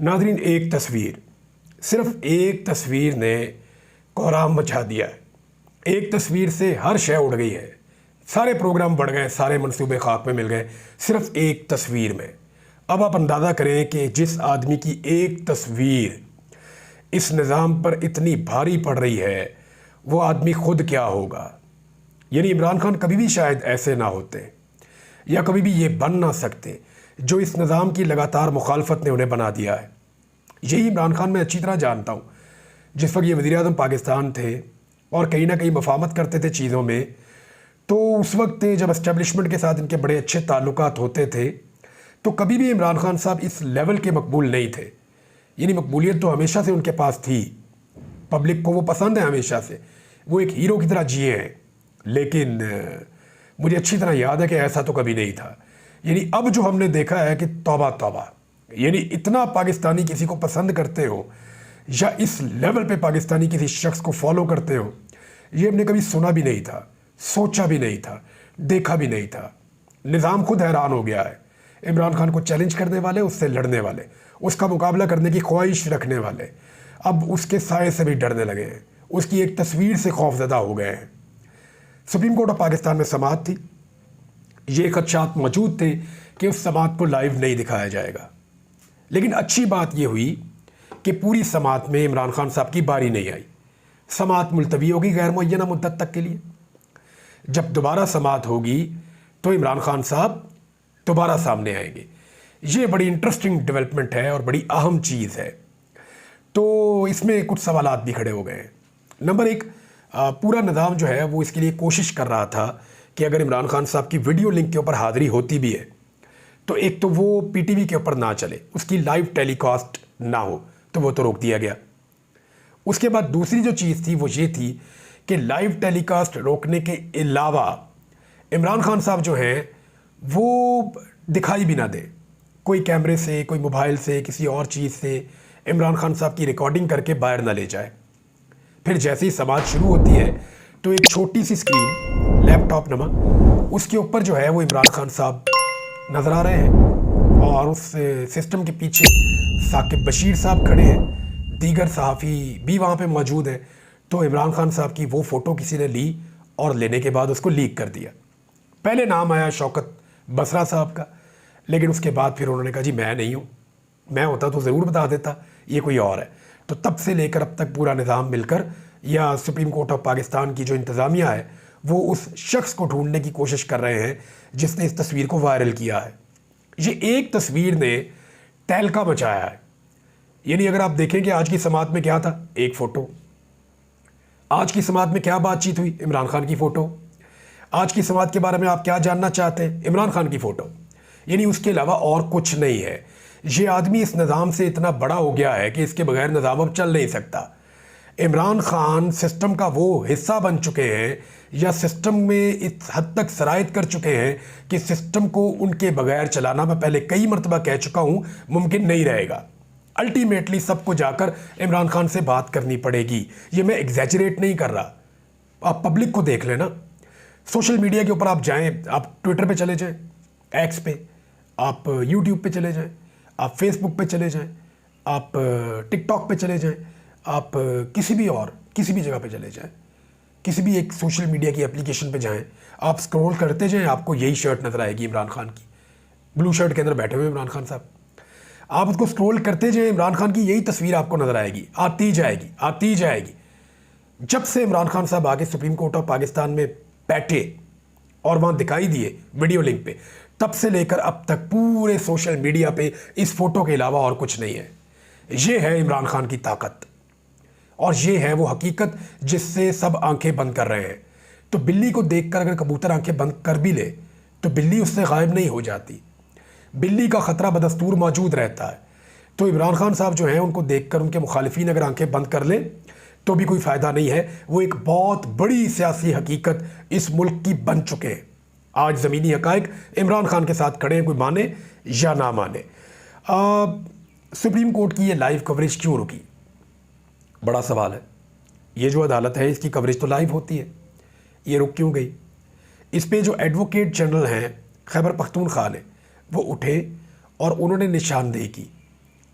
नाज़रीन, एक तस्वीर, सिर्फ एक तस्वीर ने कोहराम मचा दिया है। एक तस्वीर से हर शय उड़ गई है, सारे प्रोग्राम बढ़ गए, सारे मंसूबे खाक में मिल गए सिर्फ एक तस्वीर में। अब आप अंदाज़ा करें कि जिस आदमी की एक तस्वीर इस निज़ाम पर इतनी भारी पड़ रही है, वो आदमी खुद क्या होगा। यानी इमरान खान कभी भी शायद ऐसे ना होते या कभी भी ये बन ना सकते जो इस निज़ाम की लगातार मुखालफत ने उन्हें बना दिया है। यही इमरान खान मैं अच्छी तरह जानता हूँ। जिस वक्त ये वज़ीर-ए-आज़म पाकिस्तान थे और कहीं ना कहीं मफामत करते थे चीज़ों में, तो उस वक्त जब इस्टेब्लिशमेंट के साथ इनके बड़े अच्छे ताल्लुकात होते थे, तो कभी भी इमरान खान साहब इस लेवल के मकबूल नहीं थे। यानी मकबूलियत तो हमेशा से उनके पास थी, पब्लिक को वो पसंद है हमेशा से, वो एक हीरो की तरह जिए हैं। लेकिन मुझे अच्छी तरह याद है कि ऐसा तो कभी नहीं था। यानी अब जो हमने देखा है कि तौबा तौबा, यानी इतना पाकिस्तानी किसी को पसंद करते हो या इस लेवल पे पाकिस्तानी किसी शख्स को फॉलो करते हो, ये हमने कभी सुना भी नहीं था, सोचा भी नहीं था, देखा भी नहीं था। निज़ाम खुद हैरान हो गया है। इमरान खान को चैलेंज करने वाले, उससे लड़ने वाले, उसका मुकाबला करने की ख्वाहिश रखने वाले अब उसके साए से भी डरने लगे हैं, उसकी एक तस्वीर से खौफजदा हो गए हैं। सुप्रीम कोर्ट ऑफ पाकिस्तान में समाअत थी, ये खदशात मौजूद थे कि उस समाअत को लाइव नहीं दिखाया जाएगा। लेकिन अच्छी बात यह हुई कि पूरी समाअत में इमरान खान साहब की बारी नहीं आई। समाअत मुलतवी होगी गैर मुअय्यना मुद्दत तक के लिए। जब दोबारा समाअत होगी तो इमरान खान साहब दोबारा सामने आएंगे। ये बड़ी इंटरेस्टिंग डेवलपमेंट है और बड़ी अहम चीज़ है। तो इसमें कुछ सवालात भी खड़े हो गए हैं। नंबर एक, पूरा निज़ाम जो है वो इसके लिए कोशिश कर रहा था कि अगर इमरान खान साहब की वीडियो लिंक के ऊपर हाज़िरी होती भी है तो एक तो वो पीटीवी के ऊपर ना चले, उसकी लाइव टेलीकास्ट ना हो, तो वो तो रोक दिया गया। उसके बाद दूसरी जो चीज़ थी वो ये थी कि लाइव टेलीकास्ट रोकने के अलावा इमरान खान साहब जो हैं वो दिखाई भी ना दें, कोई कैमरे से, कोई मोबाइल से, किसी और चीज़ से इमरान खान साहब की रिकॉर्डिंग करके बाहर ना ले जाए। फिर जैसे ही समाअत शुरू होती है तो एक छोटी सी स्क्रीन, लैपटॉप नमा, उसके ऊपर जो है वो इमरान खान साहब नज़र आ रहे हैं और उस सिस्टम के पीछे साकिब बशीर साहब खड़े हैं, दीगर सहाफ़ी भी वहाँ पे मौजूद हैं। तो इमरान खान साहब की वो फ़ोटो किसी ने ली और लेने के बाद उसको लीक कर दिया। पहले नाम आया शौकत बसरा साहब का, लेकिन उसके बाद फिर उन्होंने कहा जी मैं नहीं हूँ, मैं होता तो ज़रूर बता देता, ये कोई और है। तो तब से लेकर अब तक पूरा निज़ाम मिलकर या सुप्रीम कोर्ट ऑफ पाकिस्तान की जो इंतज़ामिया है वो उस शख्स को ढूंढने की कोशिश कर रहे हैं जिसने इस तस्वीर को वायरल किया है। ये एक तस्वीर ने तहलका मचाया है। यानी अगर आप देखें कि आज की समाअत में क्या था, एक फ़ोटो। आज की समाअत में क्या बातचीत हुई, इमरान खान की फ़ोटो। आज की समाअत के बारे में आप क्या जानना चाहते हैं, इमरान खान की फ़ोटो। यानी उसके अलावा और कुछ नहीं है। ये आदमी इस निज़ाम से इतना बड़ा हो गया है कि इसके बगैर निज़ाम अब चल नहीं सकता। इमरान खान सिस्टम का वो हिस्सा बन चुके हैं या सिस्टम में इस हद तक सरायत कर चुके हैं कि सिस्टम को उनके बगैर चलाना, मैं पहले कई मरतबा कह चुका हूँ, मुमकिन नहीं रहेगा। अल्टीमेटली सबको जाकर इमरान खान से बात करनी पड़ेगी। ये मैं एग्जैजरेट नहीं कर रहा, आप पब्लिक को देख लेना। सोशल मीडिया के ऊपर आप जाएं, आप ट्विटर पे चले जाएं, एक्स पे, आप यूट्यूब पे चले जाएं, आप फेसबुक पे चले जाएं, आप टिकटॉक पे चले जाएं, आप किसी भी जगह पे चले जाएं, किसी भी एक सोशल मीडिया की एप्लीकेशन पे जाएं, आप स्क्रॉल करते जाएं, आपको यही शर्ट नज़र आएगी इमरान खान की, ब्लू शर्ट के अंदर बैठे हुए इमरान खान साहब। आप उसको स्क्रॉल करते जाएं, इमरान खान की यही तस्वीर आपको नज़र आएगी, आती जाएगी, आती जाएगी। जब से इमरान खान साहब आके सुप्रीम कोर्ट ऑफ पाकिस्तान में बैठे और वहाँ दिखाई दिए वीडियो लिंक पे, तब से लेकर अब तक पूरे सोशल मीडिया पे इस फोटो के अलावा और कुछ नहीं है। ये है इमरान खान की ताकत और ये है वो हकीकत जिससे सब आंखें बंद कर रहे हैं। तो बिल्ली को देखकर अगर कबूतर आंखें बंद कर भी ले तो बिल्ली उससे गायब नहीं हो जाती, बिल्ली का ख़तरा बदस्तूर मौजूद रहता है। तो इमरान खान साहब जो हैं उनको देखकर उनके मुखालिफिन अगर आंखें बंद कर ले तो भी कोई फ़ायदा नहीं है। वो एक बहुत बड़ी सियासी हकीकत इस मुल्क की बन चुके हैं। आज ज़मीनी हक़ाइक़ इमरान खान के साथ खड़े हैं, कोई माने या ना माने। सुप्रीम कोर्ट की ये लाइव कवरेज क्यों रुकी, बड़ा सवाल है। ये जो अदालत है इसकी कवरेज तो लाइव होती है, ये रुक क्यों गई। इस पे जो एडवोकेट जनरल हैं खैबर पख्तूनख्वा ने, वो उठे और उन्होंने निशानदेही की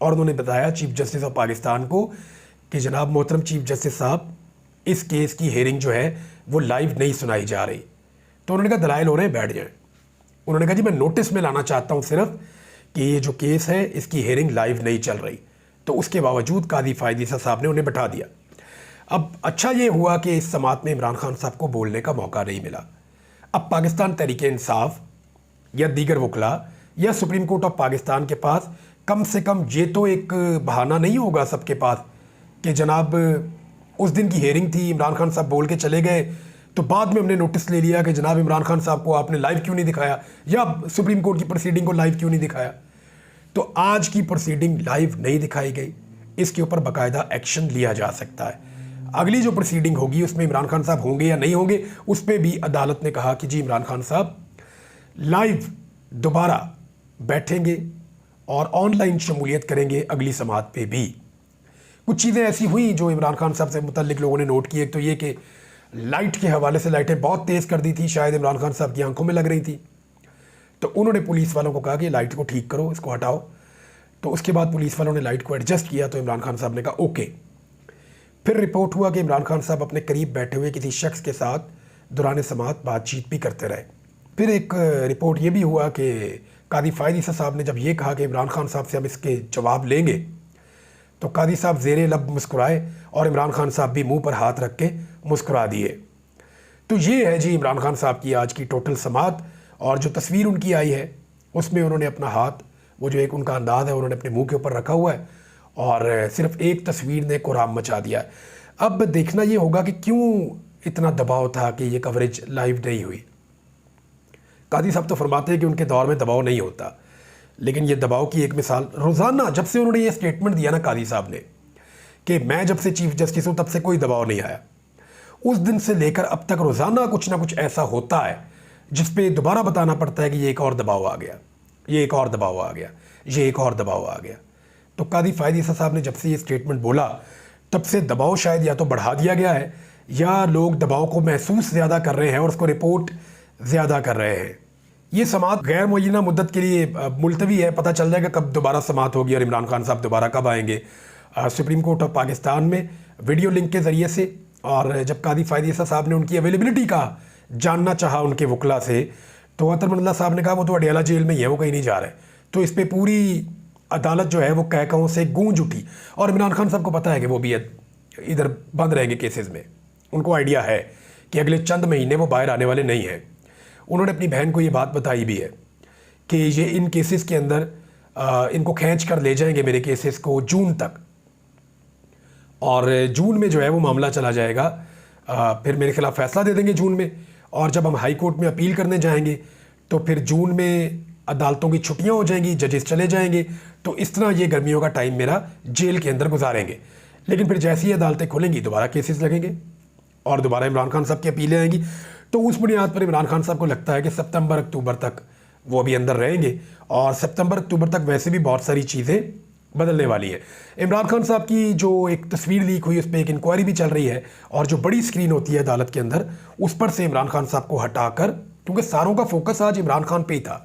और उन्होंने बताया चीफ जस्टिस ऑफ पाकिस्तान को कि जनाब मोहतरम चीफ जस्टिस साहब, इस केस की हेयरिंग जो है वो लाइव नहीं सुनाई जा रही। तो उन्होंने कहा दलाइल हो रहे हैं, बैठ जाएं। उन्होंने कहा जी मैं नोटिस में लाना चाहता हूँ सिर्फ कि ये जो केस है इसकी हेयरिंग लाइव नहीं चल रही। तो उसके बावजूद कादी फायद ईसा साहब ने उन्हें बैठा दिया। अब अच्छा ये हुआ कि इस समात में इमरान खान साहब को बोलने का मौका नहीं मिला। अब पाकिस्तान तहरीक इंसाफ या दीगर वकला या सुप्रीम कोर्ट ऑफ पाकिस्तान के पास कम से कम ये तो एक बहाना नहीं होगा सबके पास कि जनाब उस दिन की हेयरिंग थी, इमरान खान साहब बोल के चले गए, तो बाद में हमने नोटिस ले लिया कि जनाब इमरान खान साहब को आपने लाइव क्यों नहीं दिखाया या सुप्रीम कोर्ट की प्रोसीडिंग को लाइव क्यों नहीं दिखाया। तो आज की प्रोसीडिंग लाइव नहीं दिखाई गई, इसके ऊपर बाकायदा एक्शन लिया जा सकता है। अगली जो प्रोसीडिंग होगी उसमें इमरान खान साहब होंगे या नहीं होंगे, उस पर भी अदालत ने कहा कि जी इमरान खान साहब लाइव दोबारा बैठेंगे और ऑनलाइन शमूलियत करेंगे अगली समात पे भी। कुछ चीज़ें ऐसी हुई जो इमरान खान साहब से मुतल्लिक लोगों ने नोट की। एक तो ये कि लाइट के हवाले से लाइटें बहुत तेज़ कर दी थी, शायद इमरान खान साहब की आंखों में लग रही थी। तो उन्होंने पुलिस वालों को कहा कि लाइट को ठीक करो, इसको हटाओ। तो उसके बाद पुलिस वालों ने लाइट को एडजस्ट किया तो इमरान खान साहब ने कहा ओके। फिर रिपोर्ट हुआ कि इमरान खान साहब अपने करीब बैठे हुए किसी शख्स के साथ दौरान समात बातचीत भी करते रहे। फिर एक रिपोर्ट ये भी हुआ कि कादी फायद ईसा साहब ने जब ये कहा कि इमरान खान साहब से हम इसके जवाब लेंगे, तो कादी साहब ज़ेरे लब मुस्कुराए और इमरान खान साहब भी मुंह पर हाथ रख के मुस्कुरा दिए। तो ये है जी इमरान खान साहब की आज की टोटल समात। और जो तस्वीर उनकी आई है उसमें उन्होंने अपना हाथ, वो जो एक उनका अंदाज़ है, उन्होंने अपने मुंह के ऊपर रखा हुआ है और सिर्फ एक तस्वीर ने कोराम मचा दिया है। अब देखना ये होगा कि क्यों इतना दबाव था कि ये कवरेज लाइव नहीं हुई। कादी साहब तो फरमाते हैं कि उनके दौर में दबाव नहीं होता, लेकिन ये दबाव की एक मिसाल रोज़ाना जब से उन्होंने ये स्टेटमेंट दिया ना कादी साहब ने कि मैं जब से चीफ जस्टिस हूँ तब से कोई दबाव नहीं आया, उस दिन से लेकर अब तक रोज़ाना कुछ ना कुछ ऐसा होता है जिस पे दोबारा बताना पड़ता है कि ये एक और दबाव आ गया, ये एक और दबाव आ गया, ये एक और दबाव आ गया। तो कादी फायद ईसा साहब ने जब से ये स्टेटमेंट बोला तब से दबाव शायद या तो बढ़ा दिया गया है या लोग दबाव को महसूस ज़्यादा कर रहे हैं और उसको रिपोर्ट ज़्यादा कर रहे हैं। ये समात गैर मुअय्यना मुद्दत के लिए मुलतवी है, पता चल जाएगा कब दोबारा समात होगी और इमरान खान साहब दोबारा कब आएंगे सुप्रीम कोर्ट ऑफ पाकिस्तान में वीडियो लिंक के ज़रिए से। और जब कादी फायद ईसा साहब ने उनकी अवेलेबिलिटी का जानना चाहा उनके वकला से, तो अतर मंडला साहब ने कहा वो तो अडियाला जेल में ही है, वो कहीं नहीं जा रहे। तो इस पर पूरी अदालत जो है वो कहकों से गूंज उठी और इमरान खान साहब को पता है कि वो भी इधर बंद रहेंगे केसेस में। उनको आइडिया है कि अगले चंद महीने वो बाहर आने वाले नहीं हैं। उन्होंने अपनी बहन को ये बात बताई भी है कि ये इन केसेस के अंदर इनको खींच कर ले जाएंगे मेरे केसेस को जून तक, और जून में जो है वो मामला चला जाएगा, फिर मेरे खिलाफ फैसला दे देंगे जून में, और जब हम हाई कोर्ट में अपील करने जाएंगे तो फिर जून में अदालतों की छुट्टियां हो जाएंगी, जजेस चले जाएंगे। तो इस तरह ये गर्मियों का टाइम मेरा जेल के अंदर गुजारेंगे। लेकिन फिर जैसी ही अदालतें खुलेंगी दोबारा केसेस लगेंगे और दोबारा इमरान खान साहब की अपीलें आएंगी। तो उस बुनियाद पर इमरान खान साहब को लगता है कि सितंबर अक्टूबर तक वो भी अंदर रहेंगे, और सितंबर अक्टूबर तक वैसे भी बहुत सारी चीज़ें बदलने वाली है। इमरान खान साहब की जो एक तस्वीर लीक हुई उस पर एक इंक्वायरी भी चल रही है, और जो बड़ी स्क्रीन होती है अदालत के अंदर उस पर से इमरान खान साहब को हटाकर, क्योंकि सारों का फोकस आज इमरान खान पे ही था,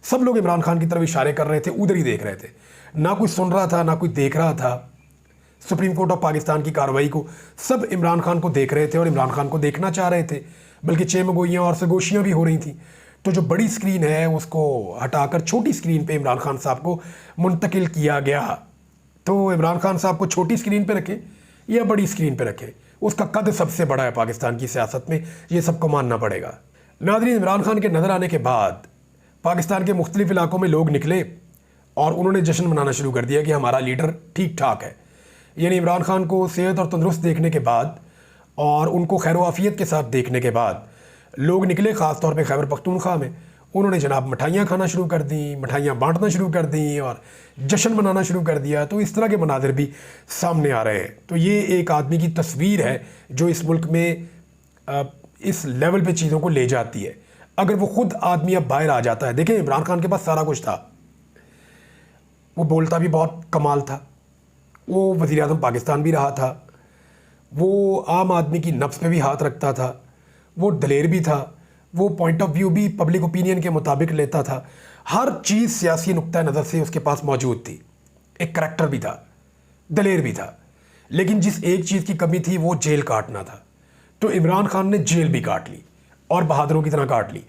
सब लोग इमरान खान की तरफ इशारे कर रहे थे, उधर ही देख रहे थे, ना कोई सुन रहा था ना कोई देख रहा था सुप्रीम कोर्ट ऑफ पाकिस्तान की कार्रवाई को। सब इमरान खान को देख रहे थे और इमरान खान को देखना चाह रहे थे, बल्कि चेमगोइयाँ और सरगोशियाँ भी हो रही थी। तो जो बड़ी स्क्रीन है उसको हटाकर छोटी स्क्रीन पे इमरान खान साहब को मुंतकिल किया गया। तो इमरान खान साहब को छोटी स्क्रीन पे रखें या बड़ी स्क्रीन पे रखें, उसका कद सबसे बड़ा है पाकिस्तान की सियासत में, ये सबको मानना पड़ेगा। नाज़रीन, इमरान खान के नज़र आने के बाद पाकिस्तान के मुख्तलिफ इलाकों में लोग निकले और उन्होंने जश्न मनाना शुरू कर दिया कि हमारा लीडर ठीक ठाक है। यानी इमरान खान को सेहत और तंदुरुस्त देखने के बाद और उनको खैर आफियत के साथ देखने के बाद लोग निकले, ख़ास तौर पे खैबर पख्तूनख्वा में। उन्होंने जनाब मिठाइयाँ खाना शुरू कर दी, मिठाइयाँ बांटना शुरू कर दी और जश्न मनाना शुरू कर दिया। तो इस तरह के मनाजिर भी सामने आ रहे हैं। तो ये एक आदमी की तस्वीर है जो इस मुल्क में इस लेवल पे चीज़ों को ले जाती है। अगर वो ख़ुद आदमी अब बाहर आ जाता है, देखें इमरान खान के पास सारा कुछ था, वो बोलता भी बहुत कमाल था, वो वज़ीर आज़म पाकिस्तान भी रहा था, वो आम आदमी की नफ्स पे भी हाथ रखता था, वो दलेर भी था, वो पॉइंट ऑफ व्यू भी पब्लिक ओपिनियन के मुताबिक लेता था। हर चीज़ सियासी नुक्ता नज़र से उसके पास मौजूद थी। एक करैक्टर भी था, दलेर भी था, लेकिन जिस एक चीज़ की कमी थी वो जेल काटना था। तो इमरान खान ने जेल भी काट ली और बहादुरों की तरह काट ली।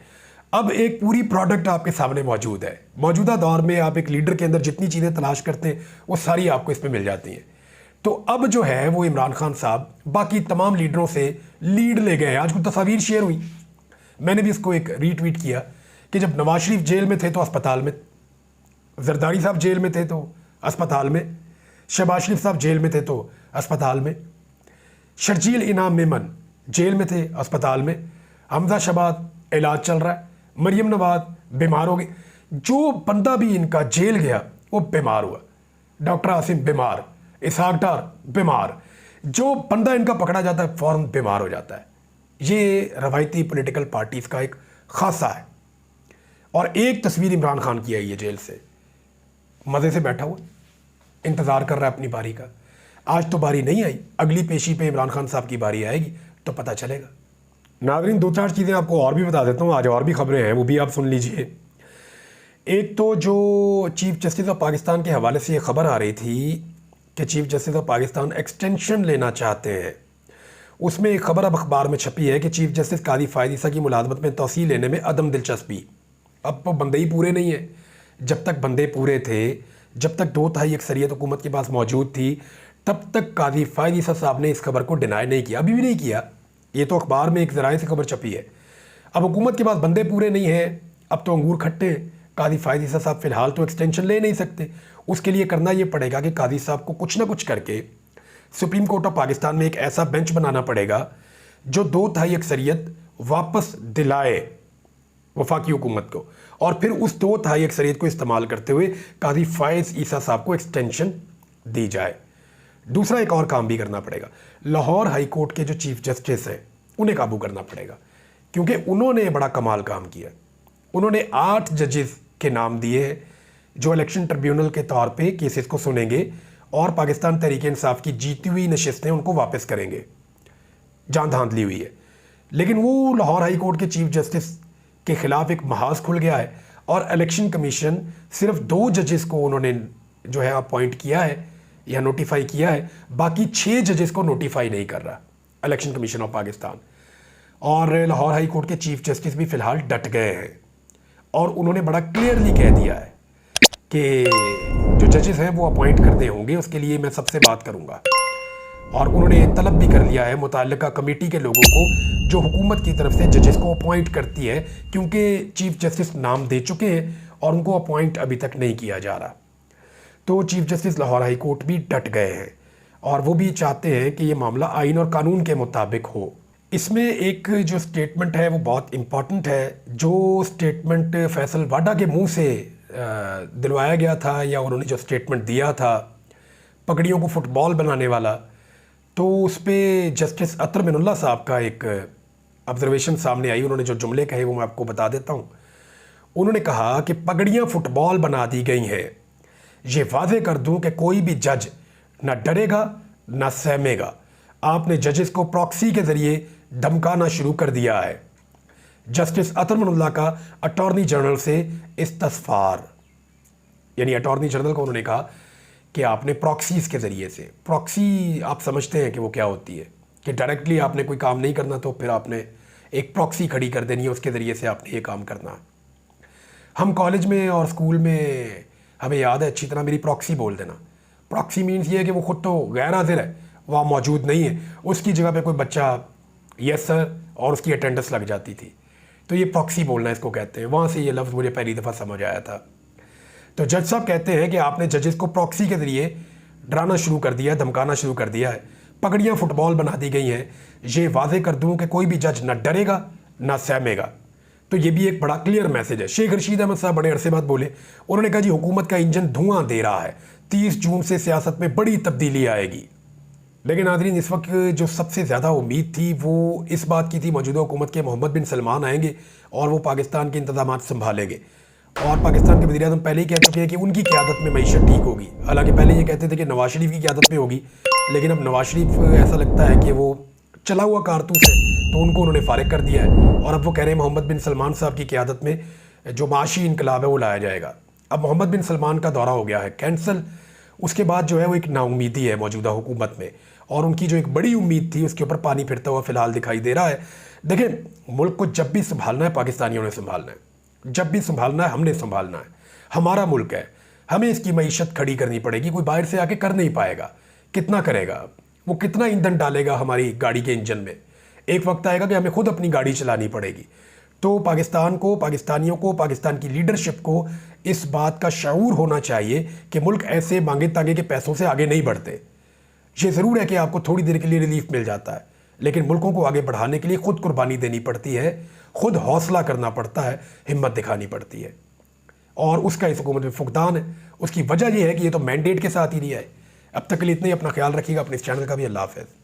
अब एक पूरी प्रोडक्ट आपके सामने मौजूद है। मौजूदा दौर में आप एक लीडर के अंदर जितनी चीज़ें तलाश करते हैं वो सारी आपको इसमें मिल जाती हैं। तो अब जो है वो इमरान खान साहब बाकी तमाम लीडरों से लीड ले गए। आज कुछ तस्वीर शेयर हुई, मैंने भी इसको एक रीट्वीट किया कि जब नवाज शरीफ जेल में थे तो अस्पताल में, जरदारी साहब जेल में थे तो अस्पताल में, शहबाज शरीफ साहब जेल में थे तो अस्पताल में, शर्जील इनाम मेमन जेल में थे अस्पताल में, हमजा शहबाज इलाज चल रहा है, मरियम नवाज बीमार हो गई। जो बंदा भी इनका जेल गया वो बीमार हुआ। डॉक्टर आसिम बीमार, इसहाक डार बीमार, जो बंदा इनका पकड़ा जाता है फौरन बीमार हो जाता है। ये रवायती पॉलिटिकल पार्टीज़ का एक खासा है। और एक तस्वीर इमरान खान की आई है जेल से, मज़े से बैठा हुआ इंतज़ार कर रहा है अपनी बारी का। आज तो बारी नहीं आई, अगली पेशी पे इमरान खान साहब की बारी आएगी तो पता चलेगा। नाज़रीन, दो चार चीज़ें आपको और भी बता देता हूँ, आज और भी खबरें हैं, वो भी आप सुन लीजिए। एक तो जो चीफ जस्टिस ऑफ पाकिस्तान के हवाले से ये खबर आ रही थी कि chief justice of Pakistan extension लेना चाहते हैं, उसमें एक खबर अब अखबार में छपी है कि चीफ जस्टिस कादी फ़ायद ईसा की मुलाजमत में तौसील लेने में अदम दिलचस्पी। अब तो बंदे ही पूरे नहीं है। जब तक बंदे पूरे थे, जब तक 2/3 अक्सरियत हुकूमत के पास मौजूद थी, तब तक कादी फ़ायद ईसा साहब ने इस खबर को डिनाई नहीं किया, अभी भी नहीं किया। ये तो अखबार में एक ज़राए से खबर छपी है। अब हुकूमत के पास बंदे पूरे नहीं हैं, अब तो अंगूर खट्टे हैं। कादी फ़ायद ईसा साहब फ़िलहाल तो एक्सटेंशन ले नहीं सकते। उसके लिए करना ये पड़ेगा कि कादी साहब को कुछ ना कुछ करके सुप्रीम कोर्ट ऑफ पाकिस्तान में एक ऐसा बेंच बनाना पड़ेगा जो 2/3 अक्सरियत वापस दिलाए वफाकी हुकूमत को, और फिर उस 2/3 अक्सरियत को इस्तेमाल करते हुए कादी फ़ायद ईसा साहब को एक्सटेंशन दी जाए। दूसरा एक और काम भी करना पड़ेगा, लाहौर हाई कोर्ट के जो चीफ जस्टिस हैं उन्हें काबू करना पड़ेगा, क्योंकि उन्होंने बड़ा कमाल काम किया। उन्होंने 8 जजेस के नाम दिए हैं जो इलेक्शन ट्रिब्यूनल के तौर पे केसेस को सुनेंगे और पाकिस्तान तहरीक इंसाफ की जीती हुई नशिस्तें उनको वापस करेंगे। जान धांधली हुई है, लेकिन वो लाहौर हाई कोर्ट के चीफ जस्टिस के खिलाफ एक महाज खुल गया है और इलेक्शन कमीशन सिर्फ 2 जजेस को उन्होंने जो है अपॉइंट किया है या नोटिफाई किया है, बाकी 6 जजेस को नोटिफाई नहीं कर रहा इलेक्शन कमीशन ऑफ पाकिस्तान। और लाहौर हाई कोर्ट के चीफ जस्टिस भी फ़िलहाल डट गए हैं और उन्होंने बड़ा क्लियरली कह दिया है कि जो जजेस हैं वो अपॉइंट करते होंगे, उसके लिए मैं सबसे बात करूंगा। और उन्होंने तलब भी कर लिया है मुताल्लिका कमेटी के लोगों को जो हुकूमत की तरफ से जजेस को अपॉइंट करती है, क्योंकि चीफ जस्टिस नाम दे चुके हैं और उनको अपॉइंट अभी तक नहीं किया जा रहा। तो chief justice Lahore high court भी डट गए हैं और वो भी चाहते हैं कि ये मामला आइन और कानून के मुताबिक हो। इसमें एक जो स्टेटमेंट है वो बहुत इम्पॉर्टेंट है, जो स्टेटमेंट फैसल वाडा के मुंह से दिलवाया गया था, या उन्होंने जो स्टेटमेंट दिया था पगड़ियों को फुटबॉल बनाने वाला, तो उस पर जस्टिस अतर मिनुल्लाह साहब का एक ऑब्जर्वेशन सामने आई। उन्होंने जो जुमले कहे वो मैं आपको बता देता हूँ। उन्होंने कहा कि पगड़ियाँ फुटबॉल बना दी गई हैं, ये वादे कर दूं कि कोई भी जज ना डरेगा ना सहमेगा। आपने जजेस को प्रॉक्सी के ज़रिए धमकाना शुरू कर दिया है। जस्टिस अतर मिनुल्लाह का अटॉर्नी जनरल से इस्तफार, यानी अटॉर्नी जनरल को उन्होंने कहा कि आपने प्रॉक्सीज़ के ज़रिए से, प्रॉक्सी आप समझते हैं कि वो क्या होती है, कि डायरेक्टली आपने कोई काम नहीं करना तो फिर आपने एक प्रॉक्सी खड़ी कर देनी है, उसके ज़रिए से आपने ये काम करना। हम कॉलेज में और स्कूल में हमें याद है अच्छी तरह, मेरी प्रॉक्सी बोल देना। प्रॉक्सी मीन्स ये है कि वो खुद तो गैर हाजिर है, वहाँ मौजूद नहीं है, उसकी जगह पे कोई बच्चा यस सर और उसकी अटेंडेंस लग जाती थी, तो ये प्रॉक्सी बोलना इसको कहते हैं। वहाँ से ये लफ्ज़ मुझे पहली दफ़ा समझ आया था। तो जज साहब कहते हैं कि आपने जजेस को प्रॉक्सी के ज़रिए डराना शुरू कर दिया है, धमकाना शुरू कर दिया है। पगड़ियाँ फुटबॉल बना दी गई हैं, ये वाजे कर दूँ कि कोई भी जज ना डरेगा ना सहमेगा। तो ये भी एक बड़ा क्लियर मैसेज है। शेख रशीद अहमद साहब बड़े अरसे बाद बोले, उन्होंने कहा जी हुकूमत का इंजन धुआं दे रहा है, 30 जून से सियासत में बड़ी तब्दीली आएगी। लेकिन नाज़रीन, इस वक्त जो सबसे ज़्यादा उम्मीद थी वो इस बात की थी मौजूदा हुकूमत के मोहम्मद बिन सलमान आएंगे और वो पाकिस्तान के इंतजाम संभालेंगे। और पाकिस्तान के वज़ीर आज़म पहले ही कह चुके हैं कि उनकी क़यादत में मईशत ठीक होगी। हालांकि पहले ये कहते थे कि नवाज शरीफ की क़यादत में होगी, लेकिन अब नवाज शरीफ ऐसा लगता है कि वो चला हुआ कारतूस है, तो उनको उन्होंने फारिग कर दिया है। और अब वो कह रहे हैं मोहम्मद बिन सलमान साहब की क़यादत में जो माशी इनकलाब है वो लाया जाएगा। अब मोहम्मद बिन सलमान का दौरा हो गया है कैंसिल, उसके बाद जो है वो एक नाउमीदी है मौजूदा हुकूमत में, और उनकी जो एक बड़ी उम्मीद थी उसके ऊपर पानी फिरता हुआ फिलहाल दिखाई दे रहा है। देखें, मुल्क को जब भी संभालना है पाकिस्तानियों ने संभालना है, जब भी संभालना है हमने संभालना है। हमारा मुल्क है, हमें इसकी मईशत खड़ी करनी पड़ेगी, कोई बाहर से आके कर नहीं पाएगा। कितना करेगा वो, कितना ईंधन डालेगा हमारी गाड़ी के इंजन में? एक वक्त आएगा कि हमें खुद अपनी गाड़ी चलानी पड़ेगी। तो पाकिस्तान को, पाकिस्तानियों को, पाकिस्तान की लीडरशिप को इस बात का शऊर होना चाहिए कि मुल्क ऐसे मांगे तांगे के पैसों से आगे नहीं बढ़ते। ये ज़रूर है कि आपको थोड़ी देर के लिए रिलीफ मिल जाता है, लेकिन मुल्कों को आगे बढ़ाने के लिए खुद कुर्बानी देनी पड़ती है, खुद हौसला करना पड़ता है, हिम्मत दिखानी पड़ती है, और उसका इस हुकूमत में फुकदान है। उसकी वजह यह है कि ये तो मैंडेट के साथ ही नहीं आए। अब तक के लिए इतना ही। अपना ख्याल रखिएगा, अपने इस चैनल का भी। अल्लाह हाफ़िज़।